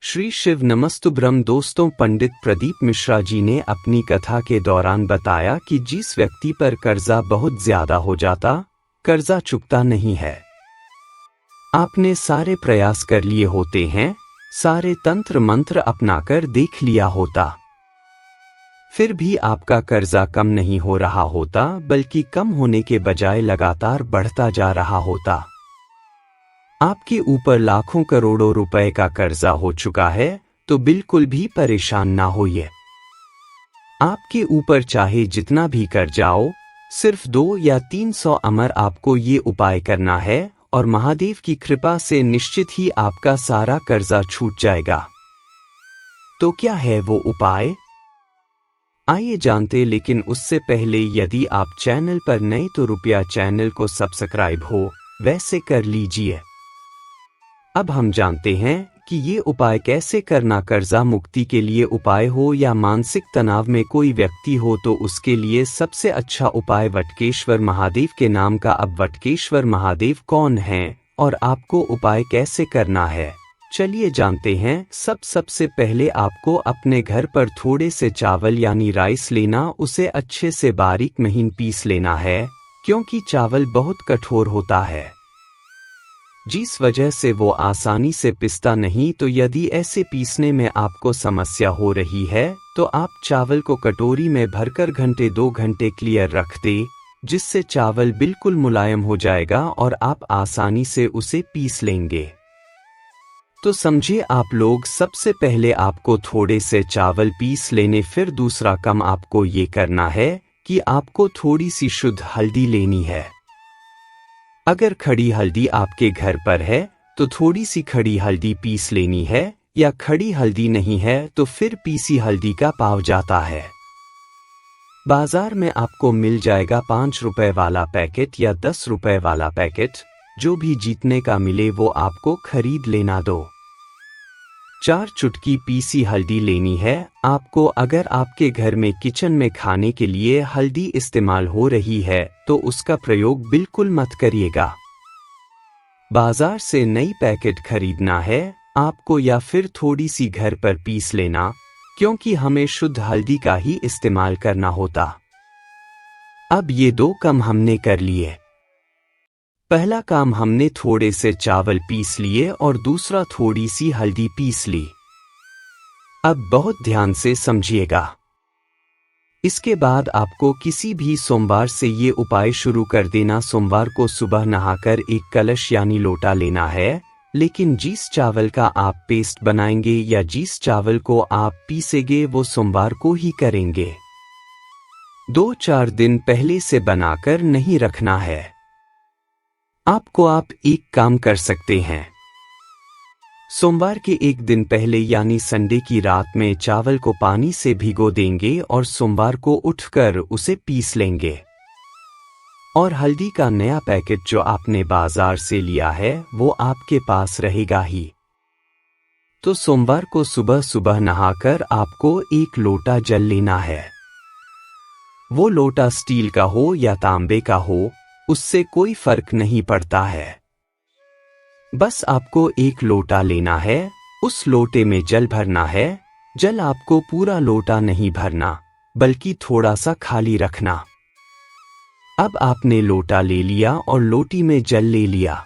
श्री शिव नमस्तुभ्रम। दोस्तों, पंडित प्रदीप मिश्रा जी ने अपनी कथा के दौरान बताया कि जिस व्यक्ति पर कर्जा बहुत ज्यादा हो जाता, कर्जा चुकता नहीं है। आपने सारे प्रयास कर लिए होते हैं, सारे तंत्र मंत्र अपनाकर देख लिया होता, फिर भी आपका कर्जा कम नहीं हो रहा होता, बल्कि कम होने के बजाय लगातार बढ़ता जा रहा होता। आपके ऊपर लाखों करोड़ों रुपए का कर्जा हो चुका है, तो बिल्कुल भी परेशान ना होइए। आपके ऊपर चाहे जितना भी कर्जा हो, सिर्फ 2 या 300 अमर आपको ये उपाय करना है और महादेव की कृपा से निश्चित ही आपका सारा कर्जा छूट जाएगा। तो क्या है वो उपाय? आइए जानते, लेकिन उससे पहले यदि आप चैनल पर नए तो रुपया चैनल को सब्सक्राइब हो वैसे कर लीजिए। अब हम जानते हैं कि ये उपाय कैसे करना। कर्जा मुक्ति के लिए उपाय हो या मानसिक तनाव में कोई व्यक्ति हो, तो उसके लिए सबसे अच्छा उपाय वटकेश्वर महादेव के नाम का। अब वटकेश्वर महादेव कौन हैं और आपको उपाय कैसे करना है, चलिए जानते हैं। सबसे पहले आपको अपने घर पर थोड़े से चावल यानी राइस लेना, उसे अच्छे से बारीक महीन पीस लेना है, क्योंकि चावल बहुत कठोर होता है, जिस वजह से वो आसानी से पिसता नहीं। तो यदि ऐसे पीसने में आपको समस्या हो रही है, तो आप चावल को कटोरी में भरकर 1-2 घंटे क्लियर रख दे, जिससे चावल बिल्कुल मुलायम हो जाएगा और आप आसानी से उसे पीस लेंगे। तो समझिए आप लोग, सबसे पहले आपको थोड़े से चावल पीस लेने, फिर दूसरा काम आपको ये करना है कि आपको थोड़ी सी शुद्ध हल्दी लेनी है। अगर खड़ी हल्दी आपके घर पर है तो थोड़ी सी खड़ी हल्दी पीस लेनी है, या खड़ी हल्दी नहीं है तो फिर पीसी हल्दी का पाव जाता है। बाजार में आपको मिल जाएगा 5 रुपए वाला पैकेट या 10 रुपए वाला पैकेट, जो भी जीतने का मिले वो आपको खरीद लेना दो। 4 चुटकी पीसी हल्दी लेनी है आपको। अगर आपके घर में किचन में खाने के लिए हल्दी इस्तेमाल हो रही है, तो उसका प्रयोग बिल्कुल मत करिएगा। बाजार से नई पैकेट खरीदना है आपको, या फिर थोड़ी सी घर पर पीस लेना, क्योंकि हमें शुद्ध हल्दी का ही इस्तेमाल करना होता। अब ये 2 काम हमने कर लिए। पहला काम, हमने थोड़े से चावल पीस लिए और दूसरा थोड़ी सी हल्दी पीस ली। अब बहुत ध्यान से समझिएगा। इसके बाद आपको किसी भी सोमवार से ये उपाय शुरू कर देना। सोमवार को सुबह नहाकर एक कलश यानी लोटा लेना है, लेकिन जिस चावल का आप पेस्ट बनाएंगे या जिस चावल को आप पीसेंगे वो सोमवार को ही करेंगे। 2-4 दिन पहले से बनाकर नहीं रखना है। आप एक काम कर सकते हैं, सोमवार के एक दिन पहले यानी संडे की रात में चावल को पानी से भिगो देंगे और सोमवार को उठकर उसे पीस लेंगे। और हल्दी का नया पैकेट जो आपने बाजार से लिया है वो आपके पास रहेगा ही। तो सोमवार को सुबह सुबह नहाकर आपको एक लोटा जल लेना है। वो लोटा स्टील का हो या तांबे का हो, उससे कोई फर्क नहीं पड़ता है। बस आपको एक लोटा लेना है, उस लोटे में जल भरना है। जल आपको पूरा लोटा नहीं भरना, बल्कि थोड़ा सा खाली रखना। अब आपने लोटा ले लिया और लोटी में जल ले लिया।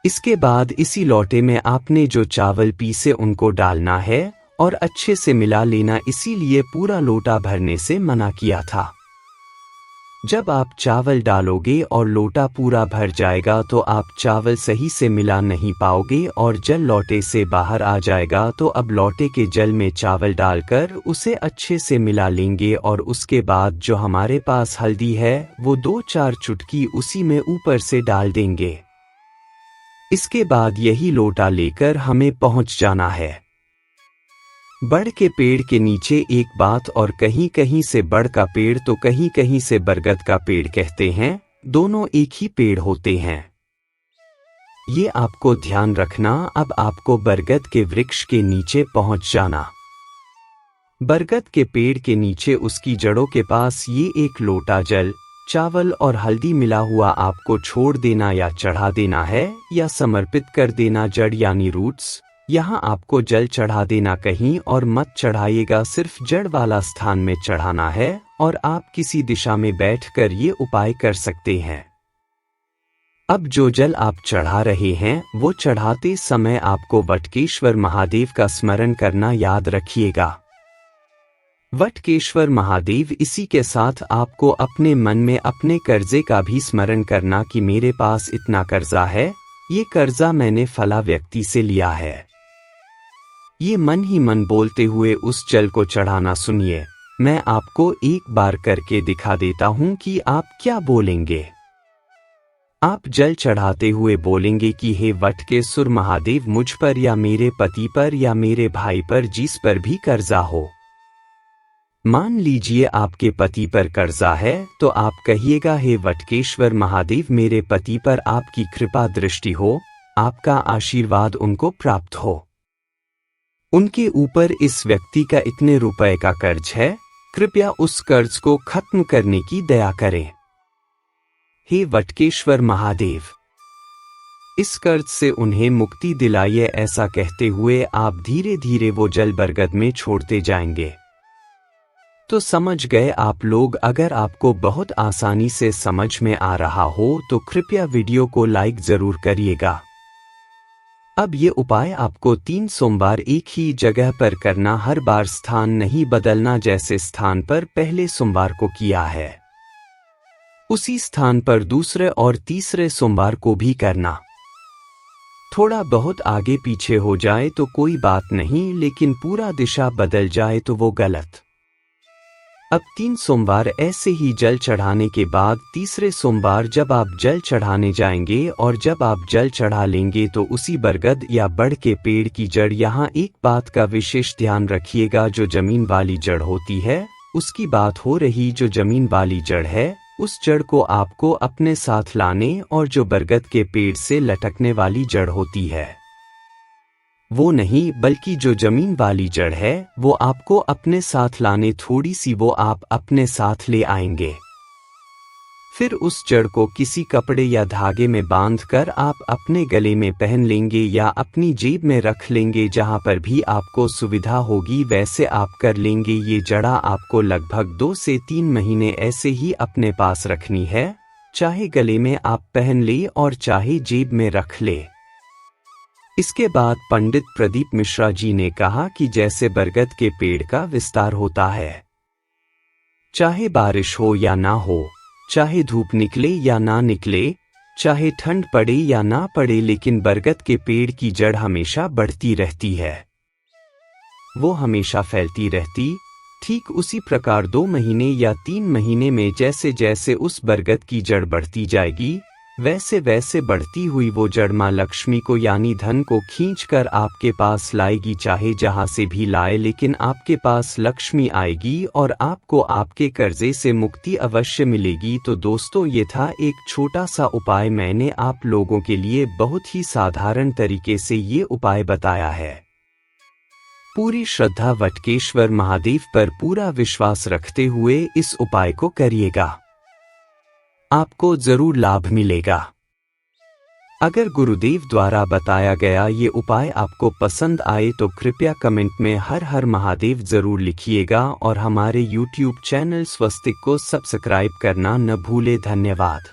इसके बाद इसी लोटे में आपने जो चावल पीसे उनको डालना है और अच्छे से मिला लेना, इसीलिए पूरा लोटा भरने से मना किया था। जब आप चावल डालोगे और लोटा पूरा भर जाएगा, तो आप चावल सही से मिला नहीं पाओगे और जल लोटे से बाहर आ जाएगा। तो अब लोटे के जल में चावल डालकर उसे अच्छे से मिला लेंगे और उसके बाद जो हमारे पास हल्दी है वो 2-4 चुटकी उसी में ऊपर से डाल देंगे। इसके बाद यही लोटा लेकर हमें पहुंच जाना है बड़ के पेड़ के नीचे। एक बात और, कहीं कहीं से बड़ का पेड़ तो कहीं कहीं से बरगद का पेड़ कहते हैं, दोनों एक ही पेड़ होते हैं, ये आपको ध्यान रखना। अब आपको बरगद के वृक्ष के नीचे पहुंच जाना। बरगद के पेड़ के नीचे उसकी जड़ों के पास ये एक लोटा जल, चावल और हल्दी मिला हुआ आपको छोड़ देना या चढ़ा देना है, या समर्पित कर देना। जड़ यानी रूट्स, यहाँ आपको जल चढ़ा देना कहीं और मत चढ़ाइएगा, सिर्फ जड़ वाला स्थान में चढ़ाना है और आप किसी दिशा में बैठकर ये उपाय कर सकते हैं। अब जो जल आप चढ़ा रहे हैं वो चढ़ाते समय आपको वटकेश्वर महादेव का स्मरण करना याद रखिएगा। वटकेश्वर महादेव, इसी के साथ आपको अपने मन में अपने कर्जे का भी स्मरण करना कि मेरे पास इतना कर्जा है, ये कर्जा मैंने फला व्यक्ति से लिया है। ये मन ही मन बोलते हुए उस जल को चढ़ाना सुनिए। मैं आपको एक बार करके दिखा देता हूं कि आप क्या बोलेंगे। आप जल चढ़ाते हुए बोलेंगे कि हे वटकेश्वर महादेव, मुझ पर या मेरे पति पर या मेरे भाई पर जिस पर भी कर्जा हो, मान लीजिए आपके पति पर कर्जा है, तो आप कहिएगा हे वटकेश्वर महादेव, मेरे पति पर आपकी कृपा दृष्टि हो, आपका आशीर्वाद उनको प्राप्त हो। उनके ऊपर इस व्यक्ति का इतने रुपए का कर्ज है, कृपया उस कर्ज को खत्म करने की दया करें। हे वटकेश्वर महादेव, इस कर्ज से उन्हें मुक्ति दिलाइए। ऐसा कहते हुए आप धीरे धीरे वो जल बरगद में छोड़ते जाएंगे। तो समझ गए आप लोग। अगर आपको बहुत आसानी से समझ में आ रहा हो तो कृपया वीडियो को लाइक जरूर करिएगा। अब ये उपाय आपको 3 सोमवार एक ही जगह पर करना, हर बार स्थान नहीं बदलना। जैसे स्थान पर पहले सोमवार को किया है, उसी स्थान पर दूसरे और तीसरे सोमवार को भी करना। थोड़ा बहुत आगे पीछे हो जाए तो कोई बात नहीं, लेकिन पूरा दिशा बदल जाए तो वो गलत। अब 3 सोमवार ऐसे ही जल चढ़ाने के बाद तीसरे सोमवार जब आप जल चढ़ाने जाएंगे और जब आप जल चढ़ा लेंगे तो उसी बरगद या बड़ के पेड़ की जड़, यहाँ एक बात का विशेष ध्यान रखिएगा, जो जमीन वाली जड़ होती है उसकी बात हो रही। जो जमीन वाली जड़ है उस जड़ को आपको अपने साथ लाने, और जो बरगद के पेड़ से लटकने वाली जड़ होती है वो नहीं, बल्कि जो जमीन वाली जड़ है वो आपको अपने साथ लाने, थोड़ी सी वो आप अपने साथ ले आएंगे। फिर उस जड़ को किसी कपड़े या धागे में बांधकर आप अपने गले में पहन लेंगे या अपनी जेब में रख लेंगे, जहां पर भी आपको सुविधा होगी वैसे आप कर लेंगे। ये जड़ा आपको लगभग 2 से 3 महीने ऐसे ही अपने पास रखनी है, चाहे गले में आप पहन ले और चाहे जेब में रख ले। इसके बाद पंडित प्रदीप मिश्रा जी ने कहा कि जैसे बरगद के पेड़ का विस्तार होता है, चाहे बारिश हो या ना हो, चाहे धूप निकले या ना निकले, चाहे ठंड पड़े या ना पड़े, लेकिन बरगद के पेड़ की जड़ हमेशा बढ़ती रहती है, वो हमेशा फैलती रहती। ठीक उसी प्रकार 2 महीने या 3 महीने में जैसे जैसे उस बरगद की जड़ बढ़ती जाएगी, वैसे वैसे बढ़ती हुई वो जड़ मां लक्ष्मी को यानी धन को खींचकर आपके पास लाएगी। चाहे जहां से भी लाए, लेकिन आपके पास लक्ष्मी आएगी और आपको आपके कर्जे से मुक्ति अवश्य मिलेगी। तो दोस्तों, ये था एक छोटा सा उपाय। मैंने आप लोगों के लिए बहुत ही साधारण तरीके से ये उपाय बताया है। पूरी श्रद्धा वटकेश्वर महादेव पर पूरा विश्वास रखते हुए इस उपाय को करिएगा, आपको जरूर लाभ मिलेगा। अगर गुरुदेव द्वारा बताया गया ये उपाय आपको पसंद आए तो कृपया कमेंट में हर हर महादेव जरूर लिखिएगा और हमारे YouTube चैनल स्वस्तिक को सब्सक्राइब करना न भूले। धन्यवाद।